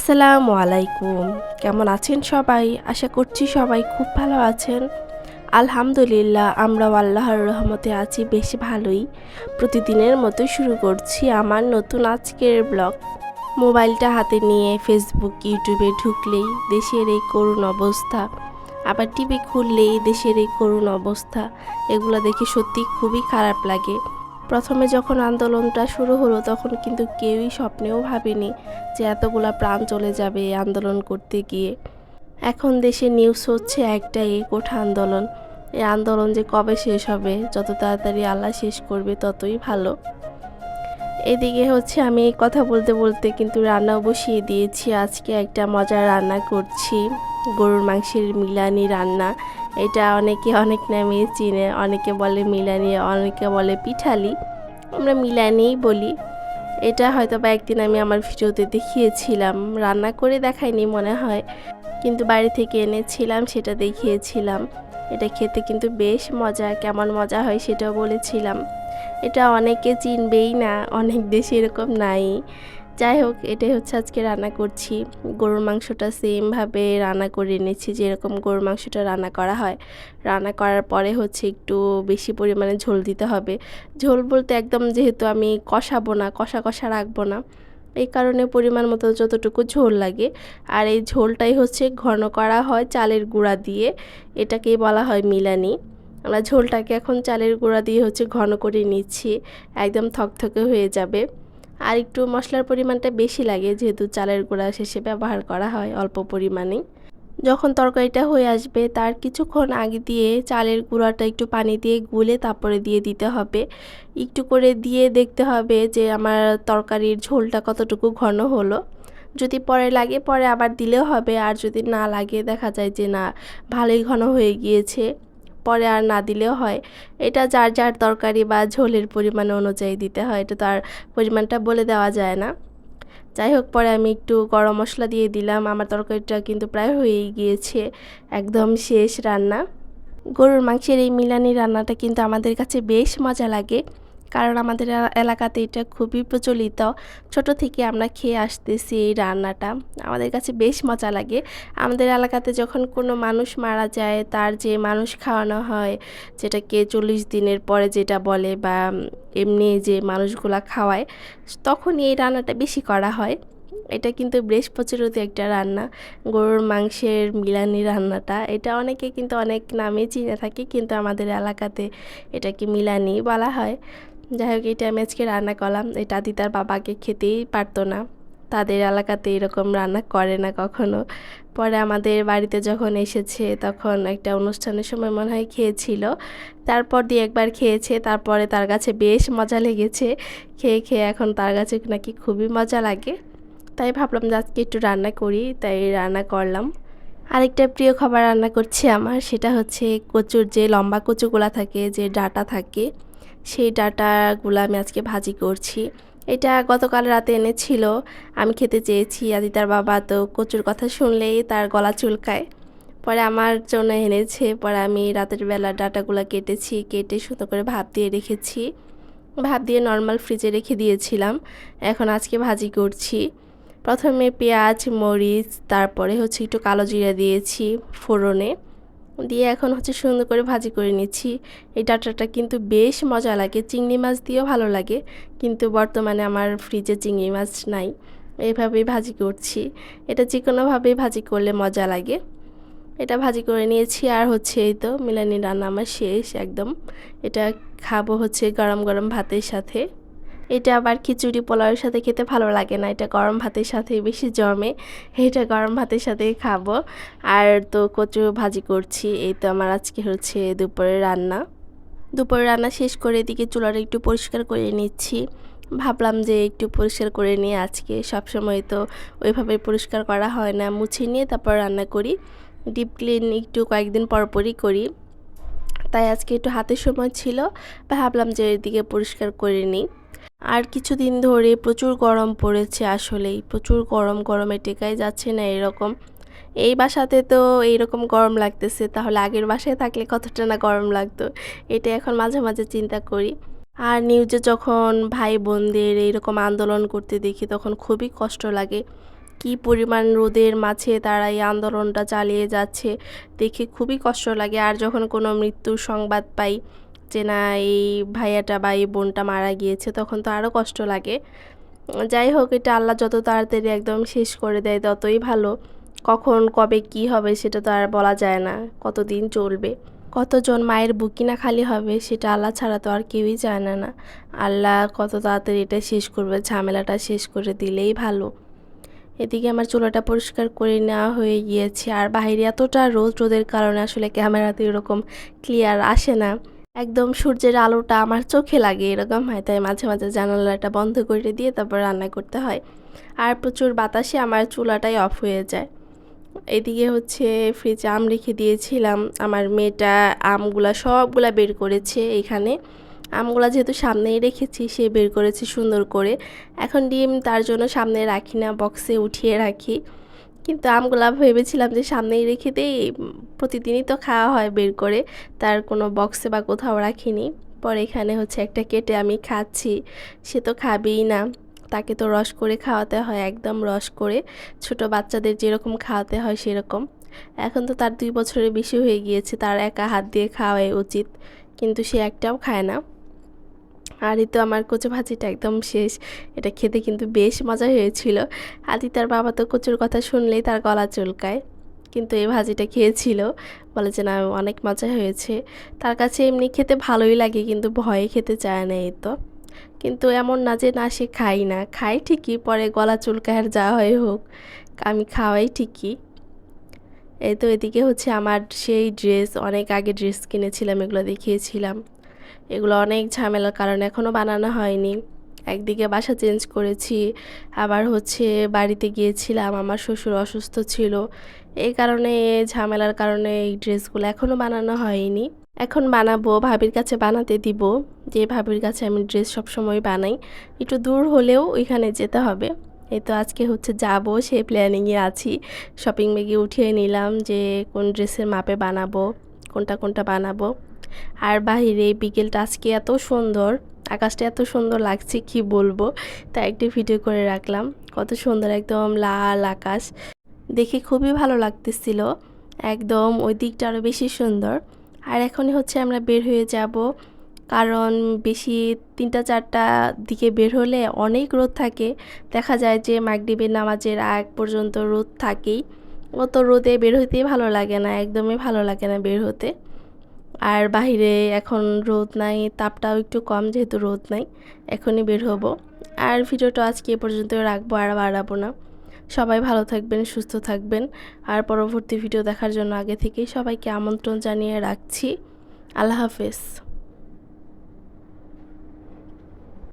আসসালামু আলাইকুম। কেমন আছেন সবাই? আশা করছি সবাই খুব ভালো আছেন। আলহামদুলিল্লাহ আমরাও আল্লাহর রহমতে আছি বেশ ভালোই। প্রতিদিনের মতো শুরু করছি আমার নতুন আজকের ব্লগ। মোবাইলটা হাতে নিয়ে ফেসবুক, ইউটিউবে ঢুকলেই দেশের এই করুণ অবস্থা, আবার টিভি খুললেই দেশের এই করুণ অবস্থা, এগুলো দেখে সত্যি খুবই খারাপ লাগে। প্রথমে যখন আন্দোলনটা শুরু হলো তখন কিন্তু কেউই স্বপ্নেও ভাবেনি যে এতগুলা প্রাণ চলে যাবে এই আন্দোলন করতে গিয়ে। এখন দেশে নিউজ হচ্ছে একটাই, কোঠা আন্দোলন। এই আন্দোলন যে কবে শেষ হবে, যত তাড়াতাড়ি আল্লাহ শেষ করবে ততই ভালো। এদিকে হচ্ছে আমি এই কথা বলতে বলতে কিন্তু রান্নাও বসিয়ে দিয়েছি। আজকে একটা মজার রান্না করছি, গরুর মাংসের মিলানি রান্না। এটা অনেকে অনেক নামে চিনে, অনেকে বলে মিলানি, অনেকে বলে পিঠালি, আমরা মিলানিই বলি। এটা হয়তো বা একদিন আমি আমার ভিডিওতে দেখিয়েছিলাম, রান্না করে দেখাইনি মনে হয়, কিন্তু বাড়ি থেকে এনেছিলাম, সেটা দেখিয়েছিলাম। এটা খেতে কিন্তু বেশ মজা, কেমন মজা হয় সেটাও বলেছিলাম। এটা অনেকে চিনবেই না, অনেক দেশে এরকম নাই। যাই হোক, এটাই হচ্ছে আজকে রান্না করছি। গরুর মাংসটা সেমভাবে রান্না করে এনেছি যেরকম গরুর মাংসটা রান্না করা হয়। রান্না করার পরে হচ্ছে একটু বেশি পরিমাণে ঝোল দিতে হবে। ঝোল বলতে একদম, যেহেতু আমি কষাবো না, কষা কষা রাখবো না, এই কারণে পরিমাণ মতো যতটুকু ঝোল লাগে। আর এই ঝোলটাই হচ্ছে ঘন করা হয় চালের গুঁড়া দিয়ে, এটাকেই বলা হয় মিলানি। আমরা ঝোলটাকে এখন চালের গুঁড়া দিয়ে হচ্ছে ঘন করে নিচ্ছি, একদম থকথকে হয়ে যাবে। আর একটু মশলার পরিমাণটা বেশি লাগে, যেহেতু চালের গুঁড়া শেষে ব্যবহার করা হয় অল্প পরিমাণে। যখন তরকারিটা হয়ে আসবে তার কিছুক্ষণ আগে দিয়ে চালের গুঁড়াটা একটু পানি দিয়ে গুলে তারপরে দিয়ে দিতে হবে। একটু করে দিয়ে দেখতে হবে যে আমার তরকারির ঝোলটা কতটুকু ঘন হলো। যদি পরে লাগে পরে আবার দিলেও হবে, আর যদি না লাগে, দেখা যায় যে না, ভালোই ঘন হয়ে গিয়েছে, পরে আর না দিলেও হয়। এটা যার যার তরকারি বা ঝোলের পরিমাণ অনুযায়ী দিতে হয়, এটা তো আর পরিমাণটা বলে দেওয়া যায় না। যাই হোক, পরে আমি একটু গরম মশলা দিয়ে দিলাম। আমার তরকারিটা কিন্তু প্রায় হয়েই গিয়েছে, একদম শেষ রান্না। গরুর মাংসের এই মিলানি রান্নাটা কিন্তু আমাদের কাছে বেশ মজা লাগে, কারণ আমাদের এলাকাতে এটা খুবই প্রচলিত। ছোট থেকে আমরা খেয়ে আসতেছি এই রান্নাটা, আমাদের কাছে বেশ মজা লাগে। আমাদের এলাকাতে যখন কোনো মানুষ মারা যায়, তার যে মানুষ খাওয়ানো হয়, যেটাকে 40 দিনের পরে যেটা বলে, বা এমনি যে মানুষগুলা খাওয়ায়, তখন এই রান্নাটা বেশি করা হয়। এটা কিন্তু বেশ প্রচলিত একটা রান্না, গরুর মাংসের মিলানি রান্নাটা। এটা অনেকে কিন্তু অনেক নামে চিনে থাকে, কিন্তু আমাদের এলাকাতে এটাকে মিলানি বলা হয়। যাই হোক, এটা আমি আজকে রান্না করলাম। এটা দিদার বাবাকে খেতেই পারতো না, তাদের এলাকাতে এরকম রান্না করে না কখনো। পরে আমাদের বাড়িতে যখন এসেছে তখন একটা অনুষ্ঠানের সময় মনে হয় খেয়েছিল, তারপর দিয়ে একবার খেয়েছে, তারপরে তার কাছে বেশ মজা লেগেছে। খেয়ে খেয়ে এখন তার কাছে নাকি খুবই মজা লাগে। তাই ভাবলাম যে আজকে একটু রান্না করি, তাই রান্না করলাম। আরেকটা প্রিয় খাবার রান্না করছি আমার, সেটা হচ্ছে কচুর যে লম্বা কচুগুলা থাকে, যে ডাঁটা থাকে, সেই ডাঁটাগুলো আমি আজকে ভাজি করছি। এটা গতকাল রাতে এনেছিল, আমি খেতে চেয়েছি। আদিতার বাবা তো কচুর কথা শুনলেই তার গলা চুলকায়, পরে আমার জন্য এনেছে। পরে আমি রাতের বেলা ডাঁটাগুলো কেটেছি, কেটে সুন্দর করে ভাপ দিয়ে রেখেছি। ভাপ দিয়ে নর্মাল ফ্রিজে রেখে দিয়েছিলাম, এখন আজকে ভাজি করছি। প্রথমে পেঁয়াজ, মরিচ, তারপরে হচ্ছে একটু কালো জিরা দিয়েছি ফোড়নে দিয়ে, এখন হচ্ছে সুন্দর করে ভাজি করে নিচ্ছি। এই ডাঁটাটা কিন্তু বেশ মজা লাগে, চিংড়ি মাছ দিয়েও ভালো লাগে, কিন্তু বর্তমানে আমার ফ্রিজে চিংড়ি মাছ নাই, এইভাবেই ভাজি করছি। এটা যে কোনোভাবেই ভাজি করলে মজা লাগে। এটা ভাজি করে নিয়েছি, আর হচ্ছে এই তো মিলানি রান্না আমার শেষ একদম। এটা খাবো হচ্ছে গরম গরম ভাতের সাথে। এটা আবার খিচুড়ি পোলাওয়ের সাথে খেতে ভালো লাগে না, এটা গরম ভাতের সাথে বেশি জমে, এটা গরম ভাতের সাথেই খাবো। আর তো কচু ভাজি করছি। এই তো আমার আজকে হচ্ছে দুপুরের রান্না। দুপুরের রান্না শেষ করে এদিকে চুলাটা একটু পরিষ্কার করে নিচ্ছি। ভাবলাম যে একটু পরিষ্কার করে নিয়ে, আজকে সবসময় তো ওইভাবে পরিষ্কার করা হয় না, মুছে নিয়ে তারপর রান্না করি। ডিপ ক্লিন একটু কয়েকদিন পরপরই করি, তাই আজকে একটু হাতের সময় ছিল, ভাবলাম যে এদিকে পরিষ্কার করে নিই। আর কিছুদিন ধরে প্রচুর গরম পড়েছে, আসলেই প্রচুর গরম, গরমে টেকাই যাচ্ছে না এরকম। এই বাসাতে তো এইরকম গরম লাগতেছে, তাহলে আগের বাসায় থাকলে কতটা না গরম লাগতো, এটা এখন মাঝে মাঝে চিন্তা করি। আর নিউজে যখন ভাই বোনদের এইরকম আন্দোলন করতে দেখি তখন খুবই কষ্ট লাগে। কি পরিমাণ রোদের মাঝে তারা এই আন্দোলনটা চালিয়ে যাচ্ছে দেখে খুবই কষ্ট লাগে। আর যখন কোনো মৃত্যুর সংবাদ পাই যে না এই ভাইয়াটা বা এই বোনটা মারা গিয়েছে, তখন তো আরও কষ্ট লাগে। যাই হোক, এটা আল্লাহ যত তাড়াতাড়ি একদম শেষ করে দেয় ততই ভালো। কখন কবে কি হবে সেটা তো আর বলা যায় না, কতদিন চলবে, কতজন মায়ের বুকই না খালি হবে সেটা আল্লাহ ছাড়া তো আর কেউই জানে না। আল্লাহ কত তাড়াতাড়ি এটা শেষ করবে, ঝামেলাটা শেষ করে দিলেই ভালো। এদিকে আমার চুলাটা পরিষ্কার করে নেওয়া হয়ে গিয়েছে। আর বাইরে এতটা রোদের কারণে আসলে ক্যামেরাতে এরকম ক্লিয়ার আসে না, একদম সূর্যের আলোটা আমার চোখে লাগে এরকম হয়, তাই মাঝে মাঝে জানালাটা বন্ধ করে দিয়ে তারপর রান্না করতে হয়। আর প্রচুর বাতাসে আমার চুলাটাই অফ হয়ে যায়। এদিকে হচ্ছে ফ্রিজে আম রেখে দিয়েছিলাম, আমার মেয়েটা আমগুলা সবগুলা বের করেছে। এখানে আমগুলা যেহেতু সামনেই রেখেছি, সে বের করেছে সুন্দর করে। এখন ডিম তার জন্য সামনে রাখি না, বক্সে উঠিয়ে রাখি। কিন্তু আমগুলা ভেবেছিলাম যে সামনেই রেখে দেই, প্রতিদিনই তো খাওয়া হয় বের করে, তার কোনো বক্সে বা কোথাও রাখিনি। পরে এখানে হচ্ছে একটা কেটে আমি খাচ্ছি, সে তো খাবেই না, তাকে তো রস করে খাওয়াতে হয়, একদম রস করে, ছোট বাচ্চাদের যেরকম খাওয়াতে হয় সেরকম। এখন তো তার 2 বছরের বেশি হয়ে গিয়েছে, তার একা হাত দিয়ে খাওয়াই উচিত, কিন্তু সে একটাও খায় না। আর এই তো আমার কচু ভাজিটা একদম শেষ। এটা খেতে কিন্তু বেশ মজা হয়েছিল। তার বাবা তো কচুর কথা শুনলেই তার গলা চুলকায়, কিন্তু এই ভাজিটা খেয়েছিল, বলে যে না অনেক মজা হয়েছে। তার কাছে এমনি খেতে ভালোই লাগে, কিন্তু ভয়ে খেতে চায় না। এই তো, কিন্তু এমন না যে না সে খাই না, খাই ঠিকই, পরে গলা চুলকায় আর যা হয় হোক, আমি খাওয়াই ঠিকই। এই তো এদিকে হচ্ছে আমার সেই ড্রেস, অনেক আগে ড্রেস কিনেছিলাম, এগুলো দেখিয়েছিলাম, এগুলো অনেক ঝামেলার কারণে এখনও বানানো হয়নি। একদিকে বাসা চেঞ্জ করেছি, আবার হচ্ছে বাড়িতে গিয়েছিলাম, আমার শ্বশুর অসুস্থ ছিল, এই কারণে ঝামেলার কারণে এই ড্রেসগুলো এখনও বানানো হয়নি। এখন বানাবো, ভাবির কাছে বানাতে দিব, যে ভাবির কাছে আমি ড্রেস সবসময় বানাই, একটু দূর হলেও ওইখানে যেতে হবে। এই তো আজকে হচ্ছে যাব, সেই প্ল্যানিংয়ে আছি। শপিং ব্যাগে উঠিয়ে নিলাম যে কোন ড্রেসের মাপে বানাবো, কোনটা কোনটা বানাবো। আর বাহিরে বিকেলটা আজকে এত সুন্দর, আকাশটা এত সুন্দর লাগছে কি বলবো, তাই একটি ভিডিও করে রাখলাম। কত সুন্দর, একদম লাল আকাশ, দেখে খুবই ভালো লাগতেছিল, একদম ওই দিকটা আরও বেশি সুন্দর। আর এখনই হচ্ছে আমরা বের হয়ে যাব, কারণ বেশি 3টা-4টা দিকে বের হলে অনেক রোদ থাকে, দেখা যায় যে মাগরিবের নামাজের আগ পর্যন্ত রোদ থাকেই। অত রোদে বের হতেই ভালো লাগে না, একদমই ভালো লাগে না বের হতে। আর বাহিরে এখন রোদ নাই, তাপটাও একটু কম, যেহেতু রোদ নাই, এখনই বের হব। আর ভিডিওটা আজকে এ পর্যন্ত রাখবো, আর বাড়াবো না। সবাই ভালো থাকবেন, সুস্থ থাকবেন। আর পরবর্তী ভিডিও দেখার জন্য আগে থেকেই সবাইকে আমন্ত্রণ জানিয়ে রাখছি। আল্লাহ হাফেজ।